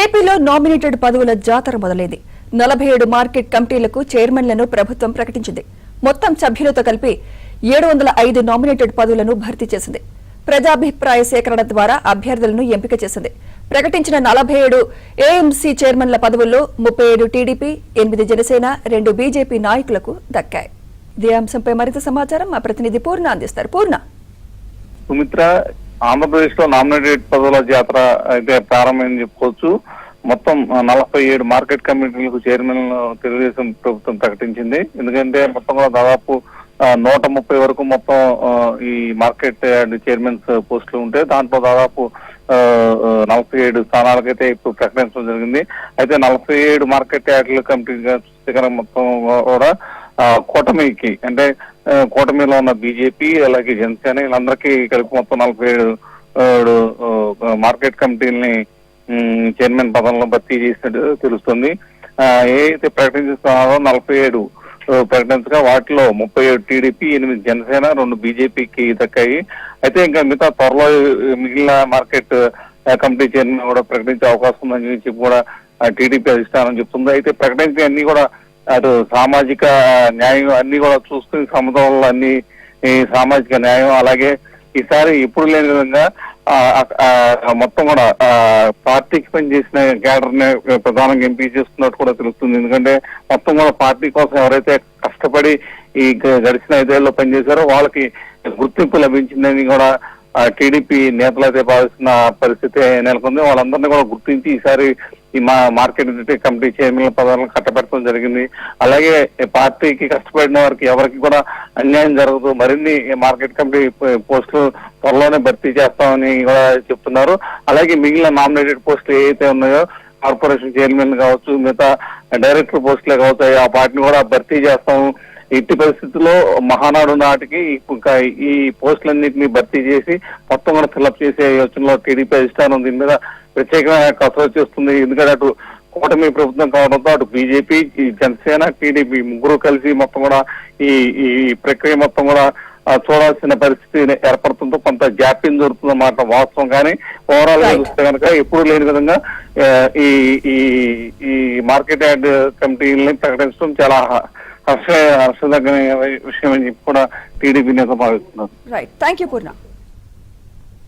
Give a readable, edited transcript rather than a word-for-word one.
ఏపీలో నామినేటెడ్ పదవుల జాతర మొదలైంది. 47 మార్కెట్ కమిటీలకు చైర్మన్లను ప్రభుత్వం ప్రకటించింది. మొత్తం సభ్యులతో కలిపి 705 నామినేటెడ్ పదవులను భర్తీ చేసింది. ప్రజాభిప్రాయ సేకరణ ద్వారా అభ్యర్థులను ఎంపిక చేసింది. ప్రకటించిన 47 ఏఎంసీ చైర్మన్ల పదవుల్లో 37 టీడీపీ, 8 జనసేన, 2 బీజేపీ నాయకులకు దక్కాయి. ఇదే అంశంపై మరింత సమాచారం మా ప్రతినిధి పూర్ణ అందిస్తారు. పూర్ణ. సుమిత్ర, ఆంధ్రప్రదేశ్ లో నామినేటెడ్ పదవుల జాతర అయితే ప్రారంభమైందని చెప్పుకోవచ్చు. మొత్తం 47 మార్కెట్ కమిటీలకు చైర్మన్ తెలుగుదేశం ప్రభుత్వం ప్రకటించింది. ఎందుకంటే మొత్తం కూడా దాదాపు 130 వరకు మొత్తం ఈ మార్కెట్ చైర్మన్స్ పోస్టులు ఉంటే దాంట్లో దాదాపు 47 స్థానాలకైతే ఇప్పుడు ప్రకటించడం జరిగింది. అయితే 47 మార్కెట్ యార్డుల కమిటీ మొత్తం కూడా కూటమికి, అంటే కూటమిలో ఉన్న బీజేపీ అలాగే జనసేన వీళ్ళందరికీ కలిపి మొత్తం 47 మార్కెట్ కమిటీలని చైర్మన్ పదంలో భర్తీ చేసినట్టు తెలుస్తుంది. ఏదైతే ప్రకటిస్తున్నారో 47 ప్రకటించగా వాటిలో 37 టీడీపీ, 8 జనసేన, 2 బీజేపీకి దక్కాయి. అయితే ఇంకా మిగతా త్వరలో మిగిలిన మార్కెట్ కమిటీ చైర్మన్ కూడా ప్రకటించే అవకాశం ఉందని చెప్పి కూడా టీడీపీ అధిష్టానం చెప్తుంది. అయితే ప్రకటించిన అన్ని కూడా అటు సామాజిక న్యాయం అన్ని కూడా చూసుకుని సముద్రంలో అన్ని సామాజిక న్యాయం, అలాగే ఈసారి ఎప్పుడు లేని విధంగా మొత్తం కూడా పార్టీకి పనిచేసిన క్యాడర్ ని ప్రధానంగా ఎంపిక చేస్తున్నట్టు కూడా తెలుస్తుంది. ఎందుకంటే మొత్తం కూడా పార్టీ కోసం ఎవరైతే కష్టపడి ఈ గడిచిన 5 ఏళ్లలో పనిచేశారో వాళ్ళకి గుర్తింపు లభించిందని కూడా టీడీపీ నేతలు అయితే భావిస్తున్న పరిస్థితి నెలకొంది. వాళ్ళందరినీ కూడా గుర్తించి ఈసారి ఈ మార్కెట్ కమిటీ చైర్మన్ల పదాలను కట్టబెట్టడం జరిగింది. అలాగే పార్టీకి కష్టపడిన వారికి ఎవరికి కూడా అన్యాయం జరగదు, మరిన్ని మార్కెట్ కమిటీ పోస్టులు త్వరలోనే భర్తీ చేస్తామని కూడా చెప్తున్నారు. అలాగే మిగిలిన నామినేటెడ్ పోస్టులు ఏవైతే ఉన్నాయో కార్పొరేషన్ చైర్మన్ కావచ్చు, మిగతా డైరెక్టర్ పోస్టులే కావచ్చు, ఆ పార్టీని కూడా భర్తీ చేస్తాము. ఇట్టి పరిస్థితుల్లో మహానాడు నాటికి ఈ పోస్టులన్నింటినీ భర్తీ చేసి మొత్తం కూడా ఫిల్అప్ చేసే యోచనలో టీడీపీ అధిష్టానం దీని మీద ప్రత్యేకంగా కసరత్తు చేస్తుంది. ఎందుకంటే అటు కూటమి ప్రభుత్వం కావడంతో అటు బీజేపీ, జనసేన, టీడీపీ ముగ్గురు కలిసి మొత్తం కూడా ఈ ప్రక్రియ మొత్తం కూడా చూడాల్సిన పరిస్థితి ఏర్పడుతుందో కొంత జాప్యం జరుగుతుందన్నమాట వాస్తవం. కానీ ఓవరాల్ గా చూస్తే కనుక ఎప్పుడు లేని విధంగా ఈ మార్కెట్ యార్డ్ కమిటీలని ప్రకటించడం చాలా హర్షదగ్గ విషయం అని చెప్పి కూడా టీడీపీ నేత భావిస్తున్నారు. Right, thank you Purna.